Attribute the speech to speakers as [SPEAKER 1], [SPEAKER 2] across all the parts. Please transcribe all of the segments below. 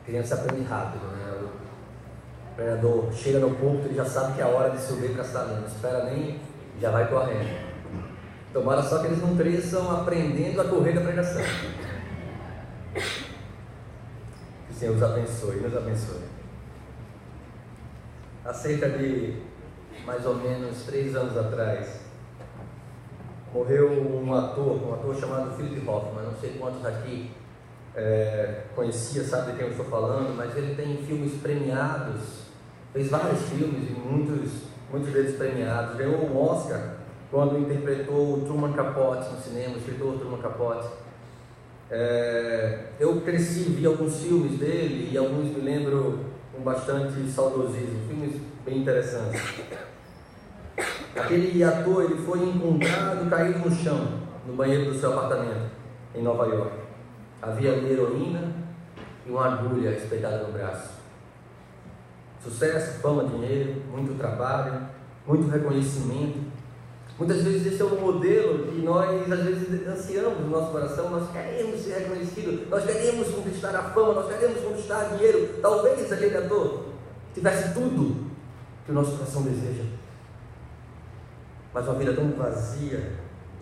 [SPEAKER 1] A criança aprende rápido, né? O pregador chega no púlpito, ele já sabe que é a hora de subir para estar, não espera nem, já vai correndo. Tomara só que eles não cresçam aprendendo a correr da pregação. Que o Senhor os abençoe, nos abençoe. Há cerca de mais ou menos 3 anos atrás, morreu um ator chamado Philip Hoffman. Não sei quantos aqui conhecia, sabe de quem eu estou falando, mas ele tem filmes premiados, fez vários filmes e muitos deles premiados. Ganhou um Oscar quando interpretou o Truman Capote no cinema, o escritor Truman Capote. Eu cresci, vi alguns filmes dele e alguns me lembro com bastante saudosismo, filmes bem interessantes. Aquele ator, ele foi encontrado caído no chão, no banheiro do seu apartamento, em Nova York. Havia ali heroína e uma agulha espetada no braço. Sucesso, fama, dinheiro, muito trabalho, muito reconhecimento. Muitas vezes esse é um modelo que nós, às vezes, ansiamos no nosso coração. Nós queremos ser reconhecidos, nós queremos conquistar a fama, nós queremos conquistar dinheiro. Talvez aquele ator tivesse tudo que o nosso coração deseja, mas uma vida tão vazia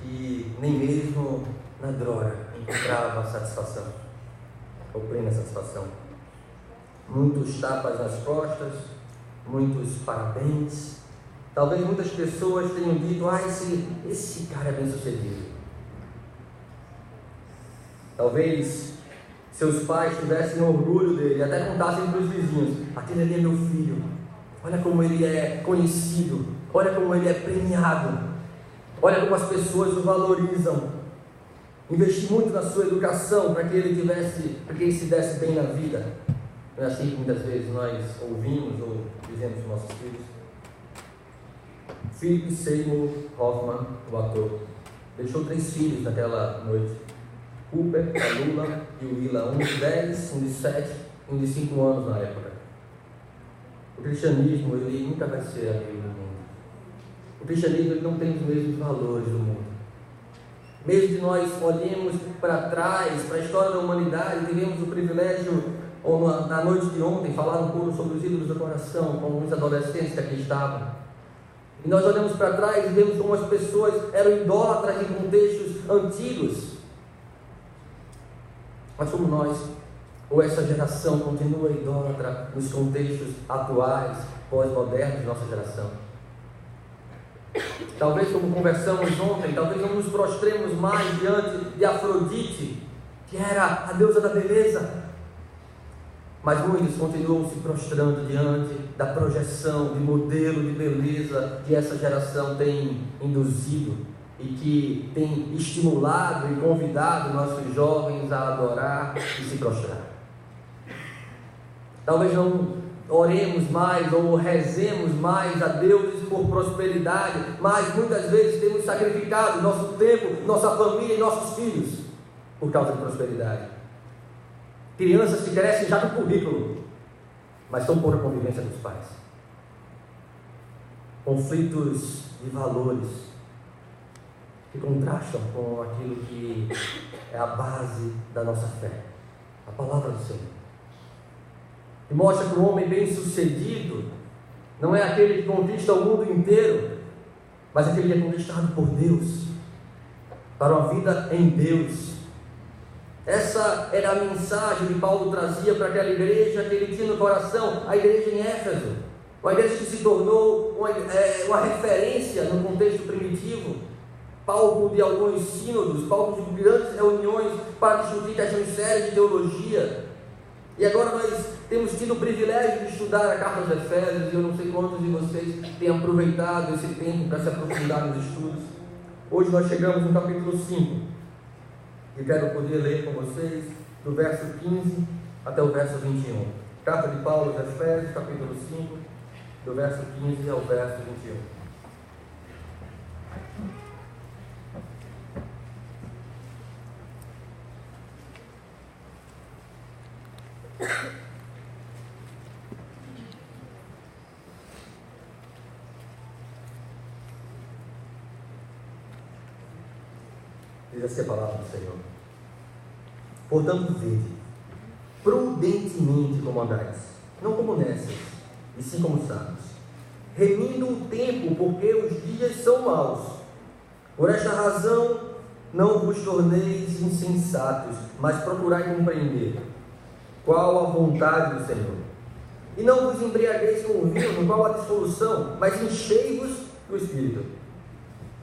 [SPEAKER 1] que nem mesmo na droga encontrava satisfação, ou plena satisfação. Muitos tapas nas costas, muitos parabéns. Talvez muitas pessoas tenham dito: esse cara é bem sucedido. Talvez seus pais tivessem orgulho dele, até contassem para os vizinhos: aquele ali é meu filho, olha como ele é conhecido, olha como ele é premiado, olha como as pessoas o valorizam. Investir muito na sua educação para que ele se desse bem na vida. Não é assim que muitas vezes nós ouvimos ou dizemos para os nossos filhos? Philip Seymour Hoffman, o ator, deixou 3 filhos naquela noite: Cooper, a Lula e o Willa, um de 10, um de 7, um de 5 anos na época. O cristianismo, ele nunca vai ser amigo do mundo. O cristianismo, ele não tem os mesmos valores do mundo. Mesmo que nós olhemos para trás, para a história da humanidade, tivemos o privilégio, na noite de ontem, falar um pouco sobre os ídolos do coração, com alguns adolescentes que aqui estavam. E nós olhamos para trás e vemos como as pessoas eram idólatras em contextos antigos. Mas como nós, ou essa geração, continua idólatra nos contextos atuais, pós-modernos de nossa geração. Talvez, como conversamos ontem, talvez não nos prostremos mais diante de Afrodite, que era a deusa da beleza. Mas muitos continuam se prostrando diante da projeção de modelo de beleza que essa geração tem induzido e que tem estimulado e convidado nossos jovens a adorar e se prostrar. Talvez não oremos mais ou rezemos mais a deuses por prosperidade, mas muitas vezes temos sacrificado nosso tempo, nossa família e nossos filhos por causa de prosperidade. Crianças que crescem já no currículo, mas estão por a convivência dos pais. Conflitos de valores que contrastam com aquilo que é a base da nossa fé, a palavra do Senhor. E mostra que o homem bem-sucedido não é aquele que conquista o mundo inteiro, mas aquele que é conquistado por Deus, para uma vida em Deus. Essa era a mensagem que Paulo trazia para aquela igreja que ele tinha no coração, a igreja em Éfeso, uma igreja que se tornou uma referência no contexto primitivo, palco de alguns sínodos, palco de grandes reuniões para discutir questões sérias de teologia. E agora nós temos tido o privilégio de estudar a carta aos Efésios, e eu não sei quantos de vocês têm aproveitado esse tempo para se aprofundar nos estudos. Hoje nós chegamos no capítulo 5, e quero poder ler com vocês do verso 15 até o verso 21. Carta de Paulo aos Efésios, capítulo 5, do verso 15 ao verso 21. Diz assim a palavra do Senhor: portanto, vede prudentemente como andais, não como nécios, e sim como sábios, remindo o tempo, porque os dias são maus. Por esta razão, não vos torneis insensatos, mas procurai compreender qual a vontade do Senhor. E não vos embriagueis com o vinho, no qual há dissolução, mas enchei-vos do Espírito,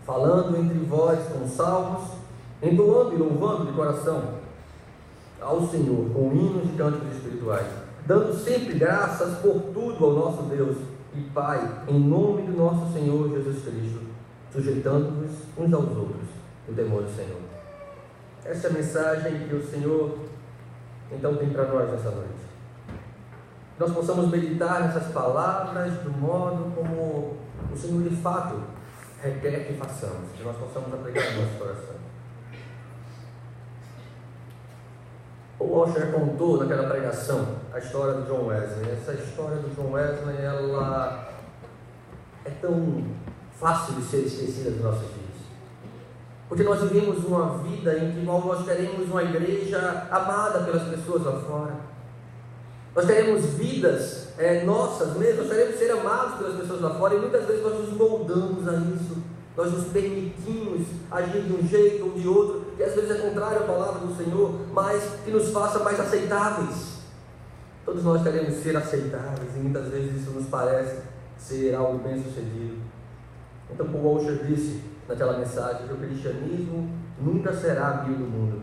[SPEAKER 1] falando entre vós com salmos, entoando e louvando de coração ao Senhor, com hinos e cânticos espirituais, dando sempre graças por tudo ao nosso Deus e Pai, em nome do nosso Senhor Jesus Cristo, sujeitando-vos uns aos outros no temor do Senhor. Essa é a mensagem que o Senhor então tem para nós nessa noite. Nós possamos meditar nessas palavras do modo como o Senhor de fato requer que façamos, que nós possamos aplicar no nosso coração. O Washer contou naquela pregação a história do John Wesley. Essa história do John Wesley, ela é tão fácil de ser esquecida dos nossos dias, porque nós vivemos uma vida em que nós teremos uma igreja amada pelas pessoas lá fora. Nós teremos vidas nossas mesmas, nós teremos ser amados pelas pessoas lá fora, e muitas vezes nós nos moldamos a isso, nós nos permitimos agir de um jeito ou de outro, que às vezes é contrário à palavra do Senhor, mas que nos faça mais aceitáveis. Todos nós queremos ser aceitáveis, e muitas vezes isso nos parece ser algo bem sucedido. Então, como o Washer disse naquela mensagem, que o cristianismo nunca será a Bíblia do mundo,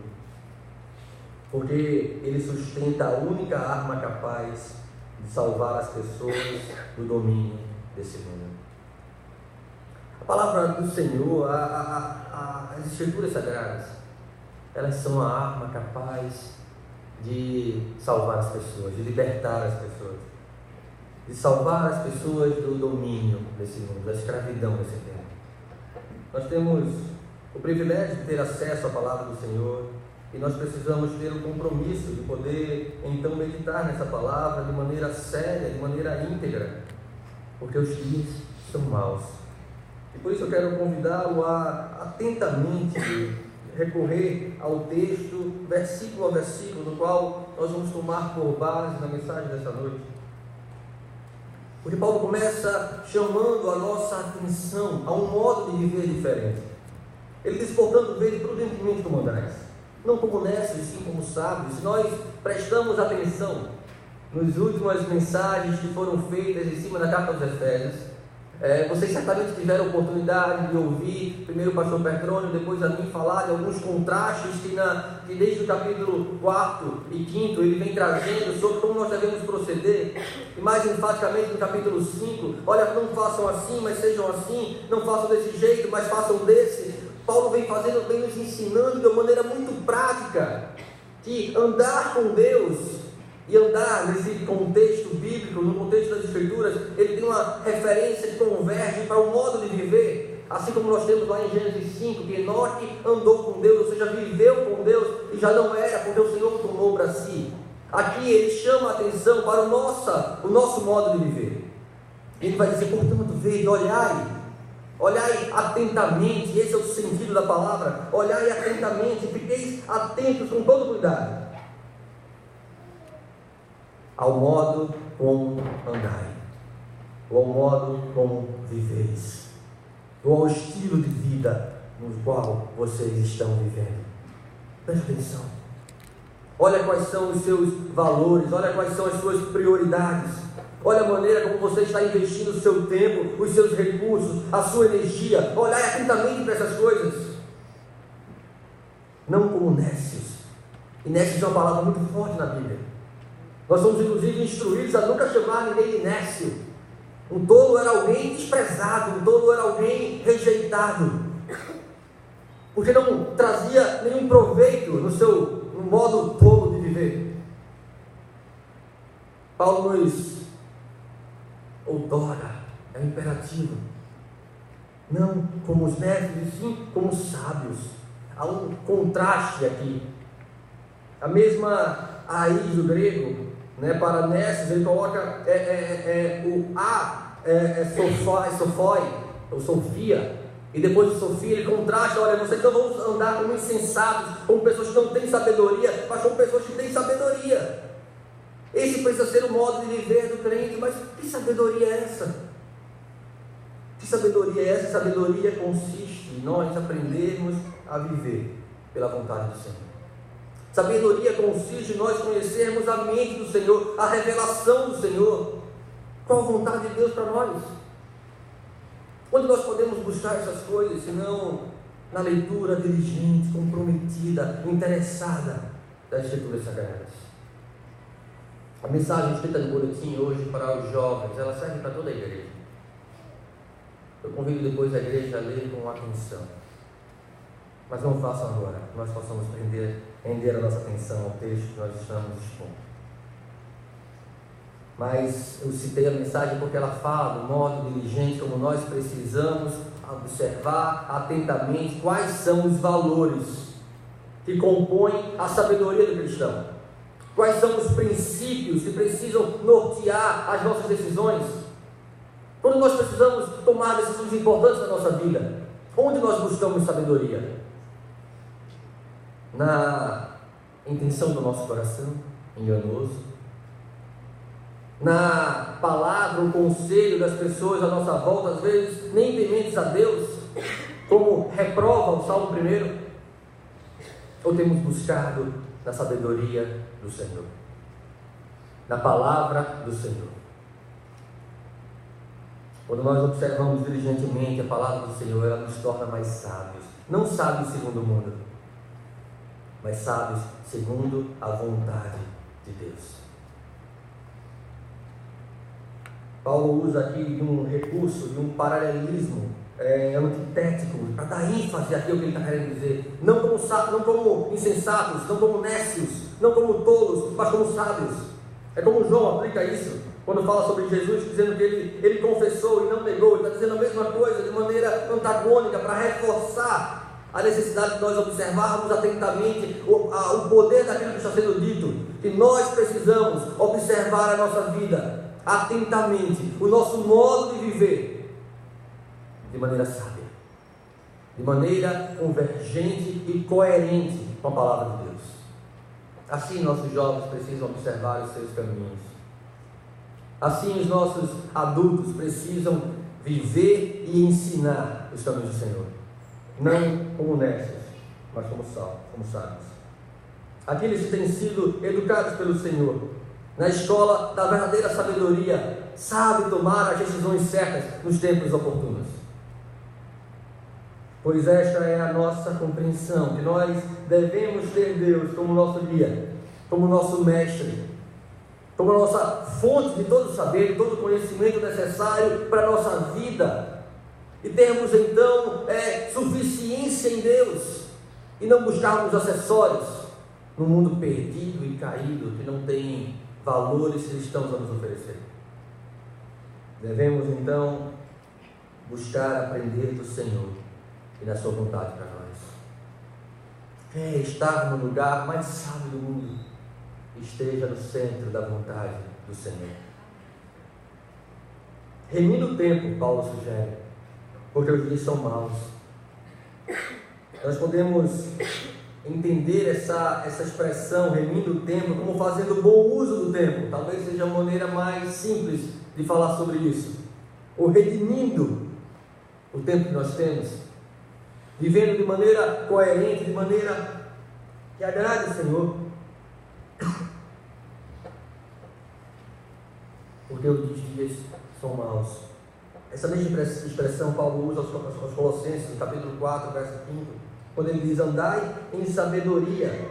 [SPEAKER 1] porque ele sustenta a única arma capaz de salvar as pessoas do domínio desse mundo. A palavra do Senhor, as Escrituras Sagradas, elas são a arma capaz de salvar as pessoas, de libertar as pessoas, de salvar as pessoas do domínio desse mundo, da escravidão desse tempo. Nós temos o privilégio de ter acesso à palavra do Senhor, e nós precisamos ter o compromisso de poder então meditar nessa palavra de maneira séria, de maneira íntegra, porque os dias são maus. E por isso eu quero convidá-lo a atentamente recorrer ao texto, versículo a versículo, no qual nós vamos tomar por base na mensagem dessa noite. Porque Paulo começa chamando a nossa atenção a um modo de viver diferente. Ele diz, portanto, vede prudentemente como andais, não como nécios, sim como sábios. Se nós prestamos atenção nas últimas mensagens que foram feitas em cima da carta aos Efésios, vocês certamente tiveram a oportunidade de ouvir primeiro o pastor Petrônio, depois a mim falar de alguns contrastes que desde o capítulo 4 e 5 ele vem trazendo sobre como nós devemos proceder, e mais enfaticamente no capítulo 5, olha, não façam assim, mas sejam assim, não façam desse jeito, mas façam desse. Paulo vem nos ensinando de uma maneira muito prática que andar com Deus e andar nesse contexto bíblico, no contexto das Escrituras, ele tem uma referência que converge para o modo de viver, assim como nós temos lá em Gênesis 5, que Enoque andou com Deus, ou seja, viveu com Deus, e já não era, porque o Senhor tomou para si. Aqui ele chama a atenção para o nosso modo de viver. Ele vai dizer, portanto, vede, olhai atentamente, esse é o sentido da palavra, olhai atentamente, fiqueis atentos com todo cuidado ao modo como andai, ou ao modo como viveis, ou ao estilo de vida no qual vocês estão vivendo. Preste atenção, olha quais são os seus valores, olha quais são as suas prioridades, olha a maneira como você está investindo o seu tempo, os seus recursos, a sua energia. Olhai atentamente para essas coisas, não como nécios, e nécios é uma palavra muito forte na Bíblia. Nós somos inclusive instruídos a nunca chamar ninguém de nécio. Um tolo era alguém desprezado, um tolo era alguém rejeitado, porque não trazia nenhum proveito no modo tolo de viver. Paulo nos outorga, é imperativo, não como os nécios, e sim como os sábios. Há um contraste aqui. A mesma raiz do grego, para nécios, ele coloca o sofoi, ou sofia, e depois de sofia ele contrasta, olha, vocês não vão andar como insensatos, como pessoas que não têm sabedoria, mas como pessoas que têm sabedoria. Esse precisa ser o modo de viver do crente. Mas que sabedoria é essa? Que sabedoria é essa? Sabedoria consiste em nós aprendermos a viver pela vontade do Senhor. Sabedoria consiste em nós conhecermos a mente do Senhor, a revelação do Senhor. Qual a vontade de Deus para nós? Onde nós podemos buscar essas coisas, senão na leitura diligente, comprometida, interessada das Escrituras Sagradas? A mensagem escrita no boletim hoje para os jovens, ela serve para toda a igreja. Eu convido depois a igreja a ler com atenção. Mas não façam agora, que nós possamos render a nossa atenção ao texto que nós estamos expondo. Mas eu citei a mensagem porque ela fala do modo diligente como nós precisamos observar atentamente quais são os valores que compõem a sabedoria do cristão. Quais são os princípios que precisam nortear as nossas decisões? Quando nós precisamos tomar decisões importantes na nossa vida, onde nós buscamos sabedoria? Na intenção do nosso coração enganoso? Na palavra, o conselho das pessoas à nossa volta, às vezes nem tementes a Deus, como reprova o Salmo 1? Ou temos buscado na sabedoria do Senhor, na palavra do Senhor? Quando nós observamos diligentemente a palavra do Senhor, ela nos torna mais sábios. Não sábios segundo o mundo, mas sábios segundo a vontade de Deus. Paulo usa aqui de um recurso, de um paralelismo antitético, para dar ênfase àquilo que ele está querendo dizer. Não como insensatos, não como nécios, não como tolos, mas como sábios. É como João aplica isso, quando fala sobre Jesus, dizendo que ele confessou e não negou. Ele está dizendo a mesma coisa, de maneira antagônica, para reforçar a necessidade de nós observarmos atentamente o poder daquilo que está sendo dito. Que nós precisamos observar a nossa vida atentamente, o nosso modo de viver de maneira sábia, de maneira convergente e coerente com a palavra de Deus. Assim nossos jovens precisam observar os seus caminhos. Assim os nossos adultos precisam viver e ensinar os caminhos do Senhor, não como nécios, mas como sábios. Aqui eles têm sido educados pelo Senhor na escola da verdadeira sabedoria, sabe tomar as decisões certas nos tempos oportunos. Pois esta é a nossa compreensão, que nós devemos ter Deus como nosso guia, como nosso mestre, como a nossa fonte de todo saber, de todo conhecimento necessário para a nossa vida, e termos então suficiência em Deus, e não buscarmos acessórios no mundo perdido e caído, que não tem valores cristãos a nos oferecer. Devemos então buscar aprender do Senhor e da sua vontade para nós. Quer estar no lugar mais sábio do mundo, esteja no centro da vontade do Senhor. Remina o tempo, Paulo sugere, porque os dias são maus. Nós podemos entender essa expressão, remindo o tempo, como fazendo bom uso do tempo. Talvez seja a maneira mais simples de falar sobre isso. Ou redimindo o tempo que nós temos, vivendo de maneira coerente, de maneira que agrade o Senhor. Porque os dias são maus. Essa mesma expressão Paulo usa aos Colossenses, no capítulo 4, verso 5, quando ele diz: andai em sabedoria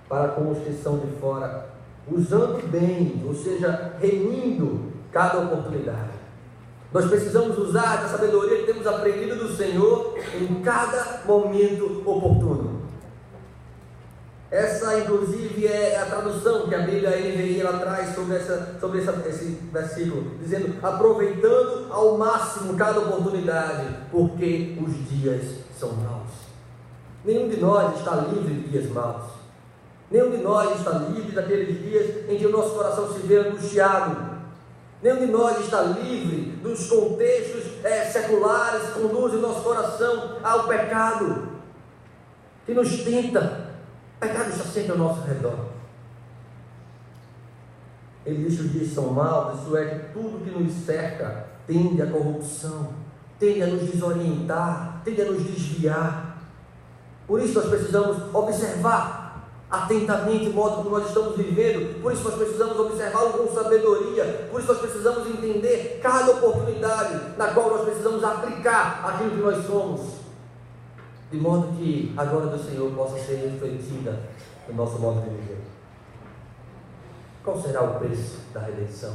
[SPEAKER 1] para com os que são de fora, usando bem, ou seja, remindo cada oportunidade. Nós precisamos usar a sabedoria que temos aprendido do Senhor em cada momento oportuno. Essa, inclusive, é a tradução que a Bíblia NVI ela traz sobre esse versículo, dizendo: aproveitando ao máximo cada oportunidade, porque os dias são maus. Nenhum de nós está livre de dias maus. Nenhum de nós está livre daqueles dias em que o nosso coração se vê angustiado. Nenhum de nós está livre dos contextos seculares que conduzem o nosso coração ao pecado, que nos tenta. O pecado está sempre ao nosso redor. Ele diz que os dias são maus, isso é, que tudo que nos cerca tende à corrupção, tende a nos desorientar, tende a nos desviar. Por isso nós precisamos observar atentamente o modo como nós estamos vivendo, por isso nós precisamos observá-lo com sabedoria, por isso nós precisamos entender cada oportunidade na qual nós precisamos aplicar aquilo que nós somos, de modo que a glória do Senhor possa ser refletida no nosso modo de viver. Qual será o preço da redenção?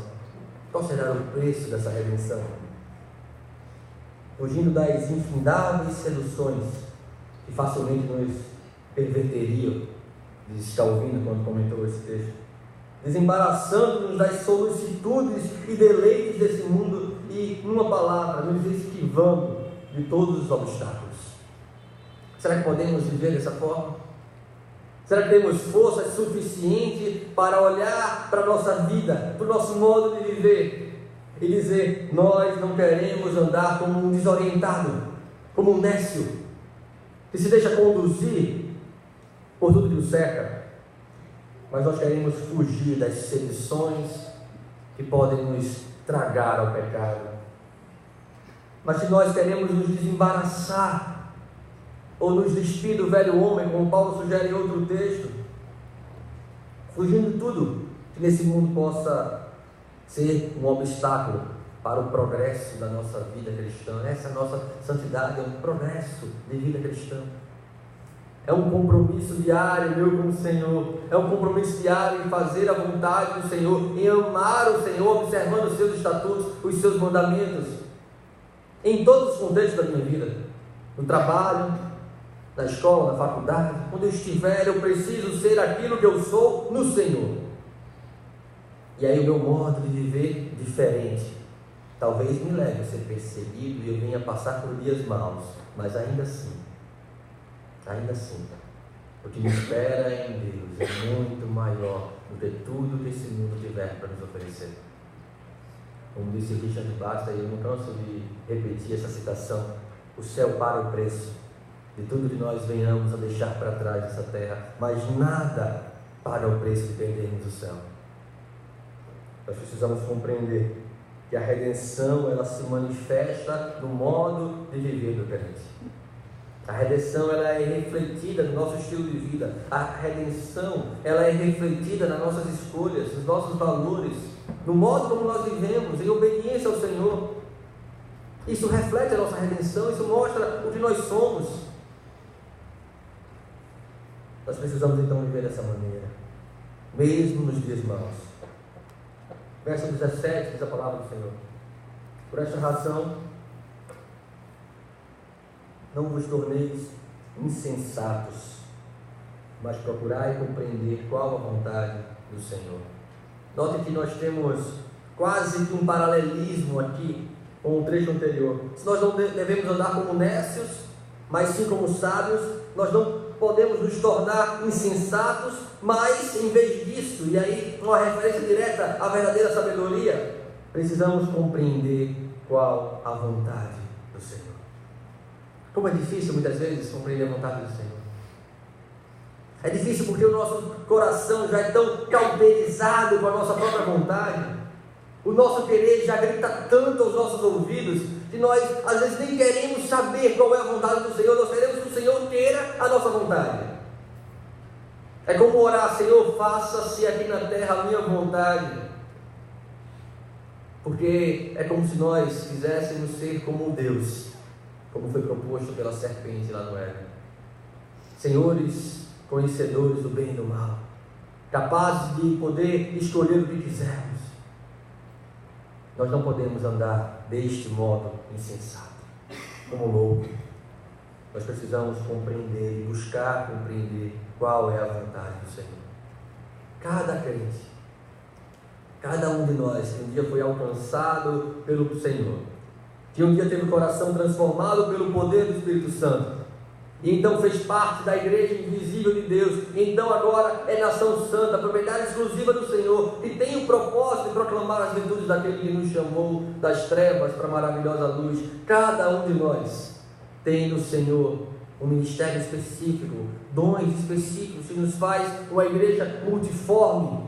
[SPEAKER 1] Qual será o preço dessa redenção? Fugindo das infindáveis seduções que facilmente nos perverteriam, diz Calvino quando comentou esse texto, desembaraçando-nos das solicitudes e deleites desse mundo e, numa palavra, nos esquivando de todos os obstáculos. Será que podemos viver dessa forma? Será que temos força suficiente para olhar para a nossa vida, para o nosso modo de viver e dizer: nós não queremos andar como um desorientado, como um nécio, que se deixa conduzir por tudo que o cerca, mas nós queremos fugir das seduções que podem nos tragar ao pecado. Mas se nós queremos nos desembaraçar ou nos despir do velho homem, como Paulo sugere em outro texto, fugindo de tudo que nesse mundo possa ser um obstáculo para o progresso da nossa vida cristã. Essa nossa santidade é um progresso de vida cristã. É um compromisso diário meu com o Senhor. É um compromisso diário em fazer a vontade do Senhor, em amar o Senhor, observando os seus estatutos, os seus mandamentos, em todos os contextos da minha vida, no trabalho, na escola, na faculdade, onde eu estiver, eu preciso ser aquilo que eu sou no Senhor. E aí o meu modo de viver diferente talvez me leve a ser perseguido e eu venha passar por dias maus, mas ainda assim, o que me espera em Deus é muito maior do que tudo que esse mundo tiver para nos oferecer. Como disse Richard Baxter, e eu não canso de repetir essa citação: o céu paga o preço de tudo que nós venhamos a deixar para trás dessa terra, mas nada paga o preço de perdermos o céu. Nós precisamos compreender que a redenção, ela se manifesta no modo de viver do crente. A redenção, ela é refletida no nosso estilo de vida. A redenção, ela é refletida nas nossas escolhas, nos nossos valores, no modo como nós vivemos, em obediência ao Senhor. Isso reflete a nossa redenção, isso mostra o que nós somos. Nós precisamos então viver dessa maneira, mesmo nos dias maus. Verso 17 diz a palavra do Senhor: por esta razão, não vos torneis insensatos, mas procurai compreender qual a vontade do Senhor. Note que nós temos quase que um paralelismo aqui com o trecho anterior. Se nós não devemos andar como nécios, mas sim como sábios, nós não podemos nos tornar insensatos, mas em vez disso, e aí uma referência direta à verdadeira sabedoria, precisamos compreender qual a vontade do Senhor. Como é difícil muitas vezes compreender a vontade do Senhor. É difícil porque o nosso coração já é tão cauterizado com a nossa própria vontade. O nosso querer já grita tanto aos nossos ouvidos que nós às vezes nem queremos saber qual é a vontade do Senhor. Nós queremos que o Senhor queira a nossa vontade. É como orar: Senhor, faça-se aqui na terra a minha vontade. Porque é como se nós quiséssemos ser como Deus, como foi proposto pela serpente lá no Éden. Senhores, conhecedores do bem e do mal, capazes de poder escolher o que quisermos. Nós não podemos andar deste modo insensato, como louco. Nós precisamos compreender e buscar compreender qual é a vontade do Senhor. Cada crente, cada um de nós que um dia foi alcançado pelo Senhor, que um dia teve o coração transformado pelo poder do Espírito Santo, e então fez parte da igreja invisível de Deus, e então agora é nação santa, propriedade exclusiva do Senhor, e tem o propósito de proclamar as virtudes daquele que nos chamou das trevas para a maravilhosa luz. Cada um de nós tem no Senhor um ministério específico, dons específicos, que nos faz uma igreja multiforme,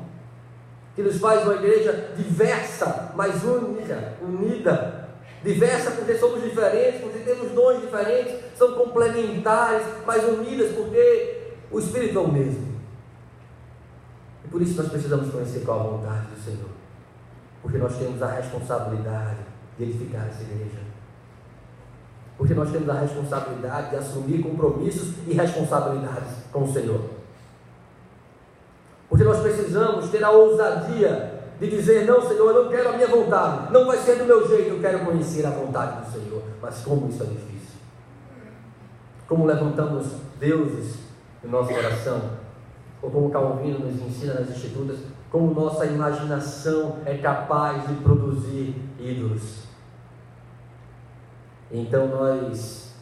[SPEAKER 1] que nos faz uma igreja diversa, mas unida. Diversa porque somos diferentes, porque temos dons diferentes, são complementares, mas unidas porque o Espírito é o mesmo. E por isso nós precisamos conhecer qual a vontade do Senhor, porque nós temos a responsabilidade de edificar essa igreja, porque nós temos a responsabilidade de assumir compromissos e responsabilidades com o Senhor, porque nós precisamos ter a ousadia de dizer: não, Senhor, eu não quero a minha vontade, não vai ser do meu jeito, eu quero conhecer a vontade do Senhor. Mas como isso é difícil, como levantamos deuses no nosso coração, ou como Calvino nos ensina nas Escrituras, como nossa imaginação é capaz de produzir ídolos. Então nós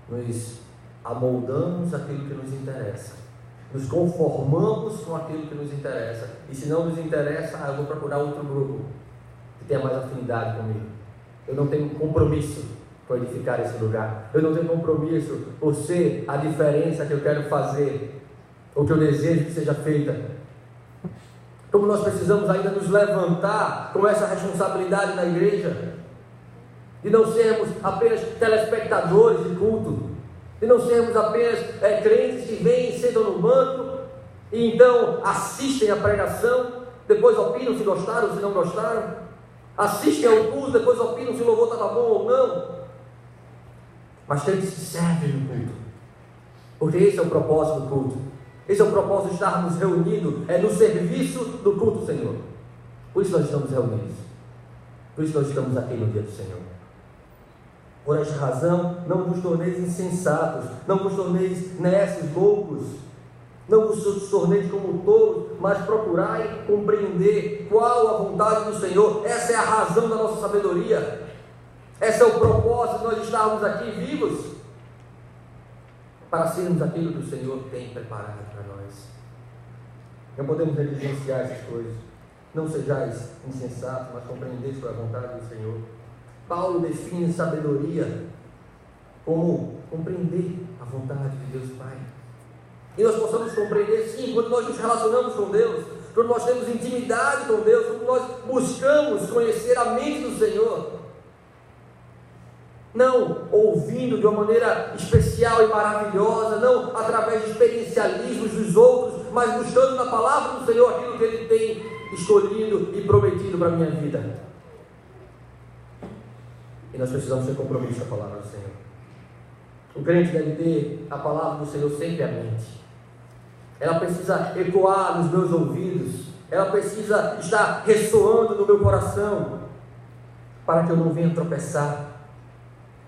[SPEAKER 1] nos amoldamos aquilo que nos interessa, nos conformamos com aquilo que nos interessa, e se não nos interessa, eu vou procurar outro grupo que tenha mais afinidade comigo. Eu não tenho compromisso com edificar esse lugar, eu não tenho compromisso por ser a diferença que eu quero fazer, ou que eu desejo que seja feita. Como nós precisamos ainda nos levantar com essa responsabilidade na igreja, de não sermos apenas telespectadores de culto, de não sermos apenas crentes que vêm e sentam no banco e então assistem à pregação, depois opinam se gostaram ou se não gostaram, assistem ao culto, depois opinam se o louvor estava bom ou não, mas crentes que servem no culto, porque esse é o propósito do culto, esse é o propósito de estarmos reunidos, é no serviço do culto do Senhor. Por isso nós estamos reunidos, por isso nós estamos aqui no dia do Senhor. Por esta razão, não vos torneis insensatos, não vos torneis necios, loucos, não vos torneis como tolos, mas procurai compreender qual a vontade do Senhor. Essa é a razão da nossa sabedoria, esse é o propósito de nós estarmos aqui vivos, para sermos aquilo que o Senhor tem preparado para nós. Não podemos negligenciar essas coisas. Não sejais insensatos, mas compreendeis qual é a vontade do Senhor. Paulo define sabedoria como compreender a vontade de Deus Pai. E nós possamos compreender, sim, quando nós nos relacionamos com Deus, quando nós temos intimidade com Deus, quando nós buscamos conhecer a mente do Senhor, não ouvindo de uma maneira especial e maravilhosa, não através de experiencialismos dos outros, mas buscando na palavra do Senhor aquilo que Ele tem escolhido e prometido para a minha vida. E nós precisamos ter compromisso com a palavra do Senhor. O crente deve ter a palavra do Senhor sempre à mente. Ela precisa ecoar nos meus ouvidos, ela precisa estar ressoando no meu coração, para que eu não venha tropeçar.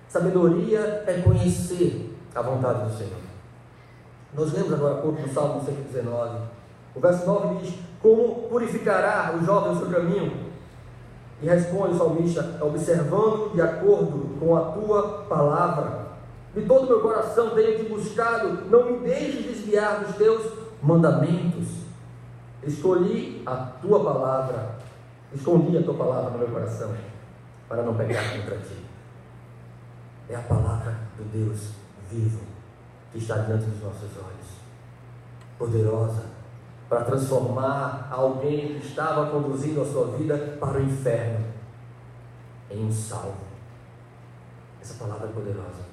[SPEAKER 1] Sabedoria é conhecer a vontade do Senhor. Nós lemos agora há pouco no Salmo 119, o verso 9 diz: como purificará o jovem o seu caminho? E responde o salmista: observando de acordo com a tua palavra. De todo o meu coração tenho te buscado, não me deixes desviar dos teus mandamentos. Escondi a tua palavra no meu coração, para não pecar contra ti. É a palavra do Deus vivo que está diante dos nossos olhos, poderosa para transformar alguém que estava conduzindo a sua vida para o inferno em um salvo. Essa palavra é poderosa,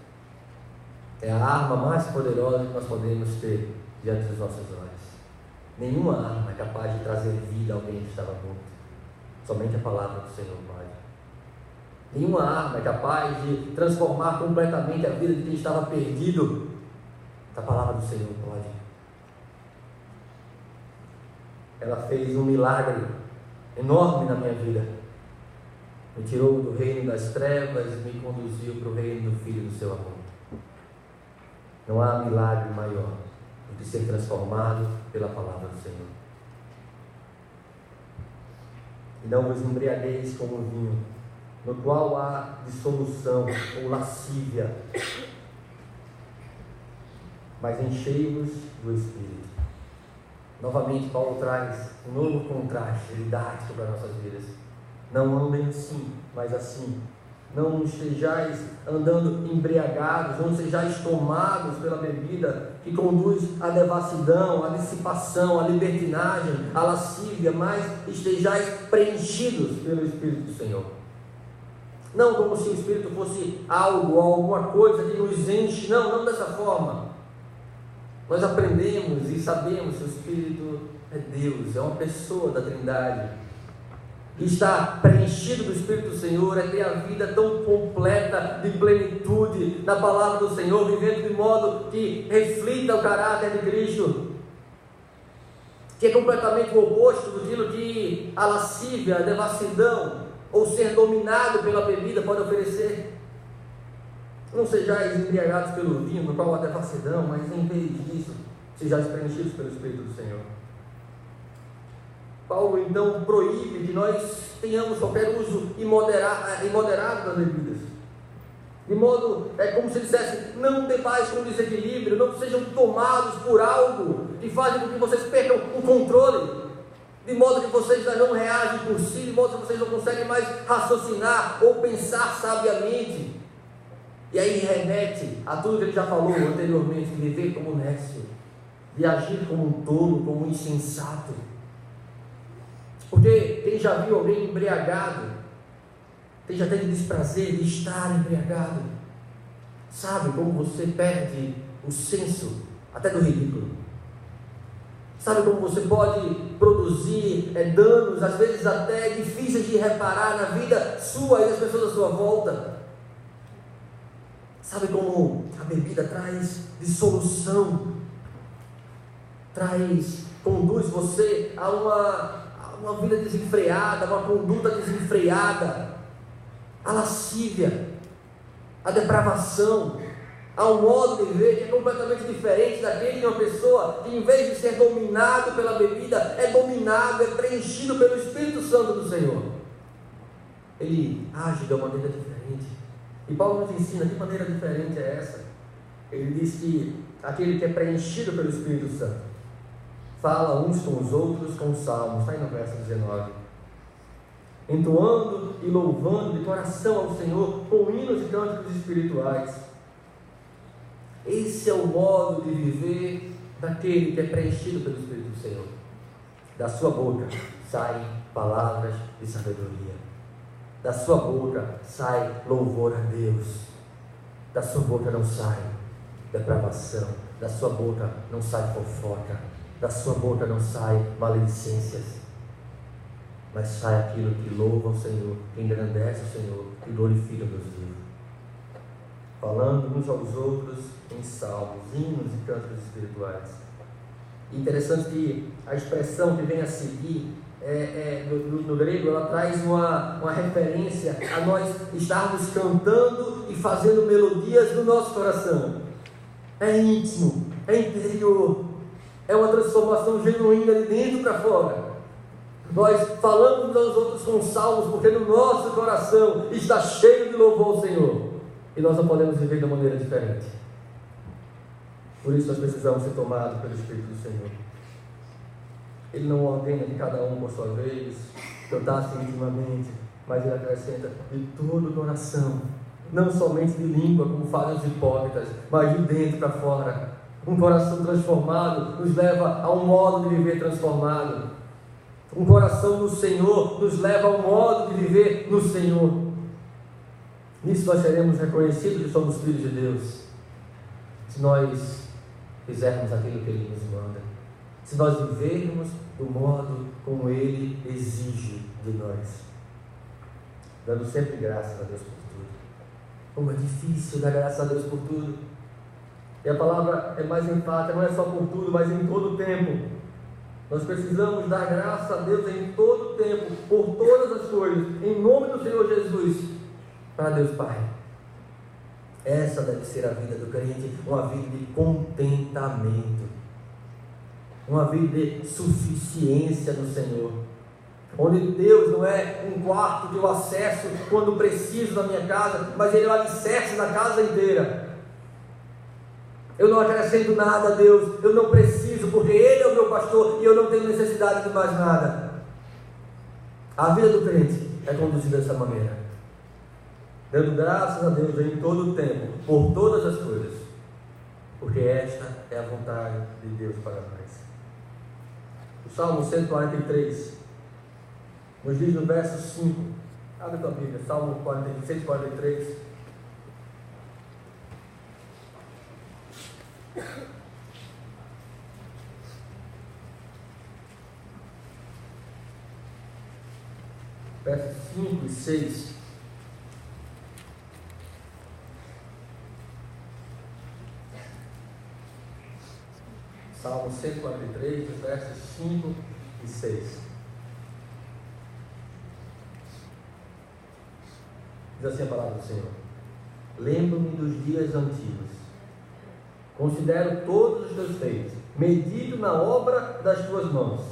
[SPEAKER 1] é a arma mais poderosa que nós podemos ter diante dos nossos olhos. Nenhuma arma é capaz de trazer vida a alguém que estava morto, somente a palavra do Senhor pode. Nenhuma arma é capaz de transformar completamente a vida de quem estava perdido. A palavra do Senhor pode. Ela fez um milagre enorme na minha vida. Me tirou do reino das trevas e me conduziu para o reino do Filho do seu amor. Não há milagre maior do que ser transformado pela palavra do Senhor. E não vos embriagueis como vinho, no qual há dissolução ou lascívia, mas enchei-vos do Espírito. Novamente Paulo traz um novo contraste, didático para nossas vidas. Não andem assim, mas assim. Não estejais andando embriagados, não sejais tomados pela bebida que conduz à devassidão, à dissipação, à libertinagem, à lascívia, mas estejais preenchidos pelo Espírito do Senhor. Não como se o Espírito fosse algo, alguma coisa que nos enche, não dessa forma. Nós aprendemos e sabemos que o Espírito é Deus, é uma pessoa da Trindade. E estar preenchido do Espírito do Senhor é ter a vida tão completa de plenitude na palavra do Senhor, vivendo de modo que reflita o caráter de Cristo, que é completamente o oposto daquilo que a lascívia, a devassidão ou ser dominado pela bebida pode oferecer. Não sejais embriagados pelo vinho, no qual há devassidão, mas em vez disso, sejais preenchidos pelo Espírito do Senhor. Paulo então proíbe que nós tenhamos qualquer uso imoderado das bebidas. De modo, é como se dissesse, não bebais com desequilíbrio, não sejam tomados por algo que faz com que vocês percam o controle, de modo que vocês já não reagem por si, de modo que vocês não conseguem mais raciocinar ou pensar sabiamente. E aí remete a tudo que ele já falou anteriormente, de viver como nécio, de agir como um tolo, como um insensato. Porque quem já viu alguém embriagado, quem já teve desprazer de estar embriagado, sabe como você perde o senso até do ridículo. Sabe como você pode produzir danos, às vezes até difíceis de reparar na vida sua e das pessoas à sua volta. Sabe como a bebida traz dissolução, conduz você a uma vida desenfreada, uma conduta desenfreada, a lascívia, a depravação, a um modo de viver que é completamente diferente daquele de uma pessoa que, em vez de ser dominado pela bebida, é dominado, é preenchido pelo Espírito Santo do Senhor. Ele age de uma maneira diferente. E Paulo nos ensina que maneira diferente é essa. Ele diz que aquele que é preenchido pelo Espírito Santo fala uns com os outros com salmos, está aí no verso 19, entoando e louvando de coração ao Senhor com hinos e cânticos espirituais. Esse é o modo de viver daquele que é preenchido pelo Espírito do Senhor. Da sua boca saem palavras de sabedoria, da sua boca sai louvor a Deus, da sua boca não sai depravação, da sua boca não sai fofoca, da sua boca não sai maledicências, mas sai aquilo que louva o Senhor, que engrandece o Senhor, que glorifica o Deus vivo. Falando uns aos outros em salmos, hinos e cânticos espirituais. Interessante que a expressão que vem a seguir, no grego, ela traz uma referência a nós estarmos cantando e fazendo melodias no nosso coração. É íntimo, é interior, é uma transformação genuína de dentro para fora. Nós falamos uns aos outros com salmos, porque no nosso coração está cheio de louvor ao Senhor, e nós não podemos viver de uma maneira diferente. Por isso nós precisamos ser tomados pelo Espírito do Senhor. Ele não ordena que cada um por sua vez cantasse intimamente, mas ele acrescenta de todo o coração, não somente de língua, como fazem os hipócritas, mas de dentro para fora. Um coração transformado nos leva a um modo de viver transformado. Um coração no Senhor nos leva a um modo de viver no Senhor. Nisso nós seremos reconhecidos que somos filhos de Deus, se nós fizermos aquilo que Ele nos manda, se nós vivermos do modo como Ele exige de nós, dando sempre graças a Deus por tudo. Como é difícil dar graças a Deus por tudo. E a palavra é mais enfática, não é só por tudo, mas em todo o tempo. Nós precisamos dar graças a Deus em todo o tempo, por todas as coisas, em nome do Senhor Jesus, para Deus Pai. Essa deve ser a vida do crente, uma vida de contentamento, uma vida de suficiência no Senhor, onde Deus não é um quarto que eu acesso quando preciso da minha casa, mas Ele é o alicerce da casa inteira. Eu não acrescento nada a Deus, eu não preciso, porque Ele é o meu pastor e eu não tenho necessidade de mais nada. A vida do crente é conduzida dessa maneira, dando graças a Deus em todo o tempo, por todas as coisas, porque esta é a vontade de Deus para nós. O Salmo 143 nos diz no verso 5, abre a tua Bíblia, Salmo 143. Versos 5 e 6. Salmo 143, versos 5 e 6. Diz assim a palavra do Senhor: lembro-me dos dias antigos, considero todos os teus feitos, medito na obra das tuas mãos,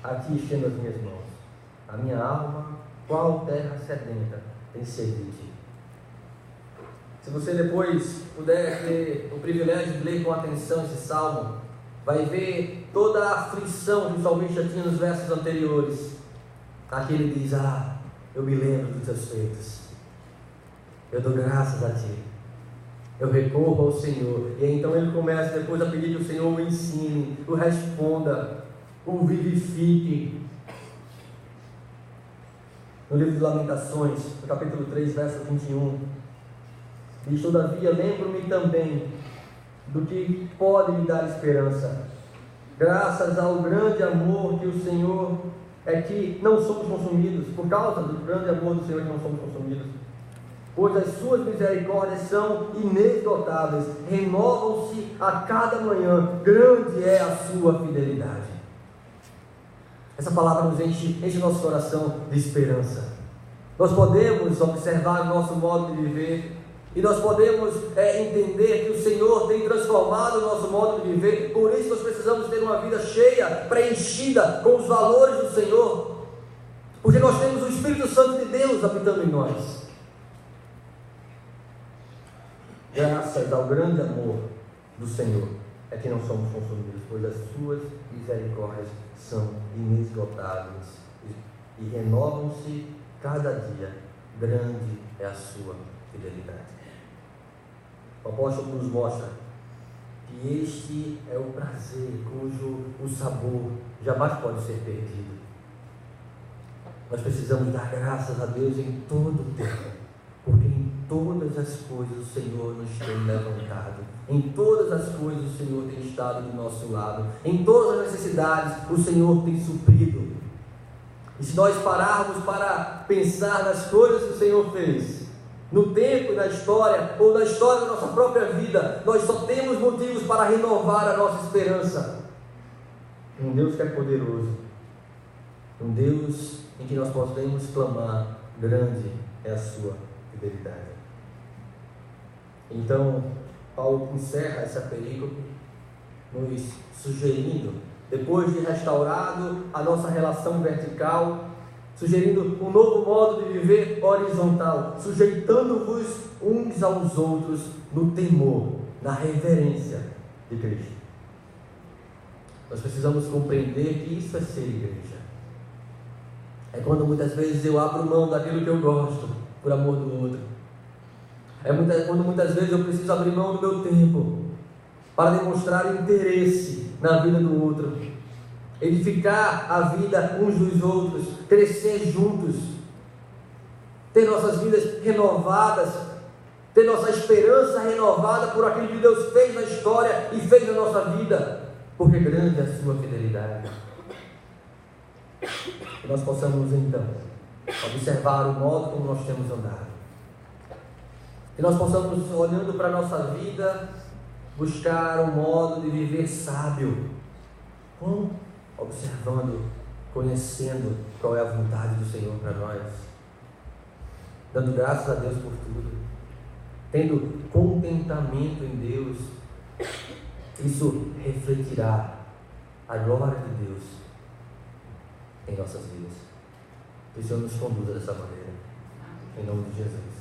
[SPEAKER 1] a ti estendo as minhas mãos. A minha alma, qual terra sedenta, tem sede de ti. Se você depois puder ter o privilégio de ler com atenção esse salmo, vai ver toda a aflição que o salmista tinha nos versos anteriores. Aqui ele diz: eu me lembro dos teus feitos, eu dou graças a ti, eu recorro ao Senhor. E então ele começa depois a pedir que o Senhor o ensine, o responda, o vivifique. No livro de Lamentações, no capítulo 3, verso 21, diz: todavia lembro-me também do que pode me dar esperança, graças ao grande amor que o Senhor é que não somos consumidos, por causa do grande amor do Senhor que não somos consumidos, pois as suas misericórdias são inesgotáveis, renovam-se a cada manhã, grande é a sua fidelidade. Essa palavra nos enche nosso coração de esperança. Nós podemos observar o nosso modo de viver, e nós podemos entender que o Senhor tem transformado o nosso modo de viver. Por isso nós precisamos ter uma vida cheia, preenchida com os valores do Senhor, porque nós temos o Espírito Santo de Deus habitando em nós. Graças ao grande amor do Senhor é que não somos consumidos, pois as suas misericórdias são inesgotáveis e renovam-se cada dia. Grande é a sua fidelidade. O apóstolo nos mostra que este é o prazer cujo o sabor jamais pode ser perdido. Nós precisamos dar graças a Deus em todo o tempo, porque em todas as coisas o Senhor nos tem levantado, em todas as coisas o Senhor tem estado do nosso lado, em todas as necessidades o Senhor tem suprido. E se nós pararmos para pensar nas coisas que o Senhor fez, no tempo e na história, ou na história da nossa própria vida, nós só temos motivos para renovar a nossa esperança. Um Deus que é poderoso, um Deus em que nós podemos clamar: grande é a sua fidelidade. Então, Paulo encerra essa perícope nos sugerindo, depois de restaurado a nossa relação vertical, sugerindo um novo modo de viver horizontal, sujeitando-vos uns aos outros no temor, na reverência de Cristo. Nós precisamos compreender que isso é ser igreja. É quando muitas vezes eu abro mão daquilo que eu gosto por amor do outro. É quando muitas vezes eu preciso abrir mão do meu tempo para demonstrar interesse na vida do outro, edificar a vida uns dos outros, crescer juntos, ter nossas vidas renovadas, ter nossa esperança renovada por aquilo que Deus fez na história e fez na nossa vida, porque grande é a sua fidelidade. Que nós possamos então observar o modo como nós temos andado, que nós possamos, olhando para a nossa vida, buscar um modo de viver sábio, observando, conhecendo qual é a vontade do Senhor para nós, dando graças a Deus por tudo, tendo contentamento em Deus. Isso refletirá a glória de Deus em nossas vidas. Que o Senhor nos conduza dessa maneira, em nome de Jesus.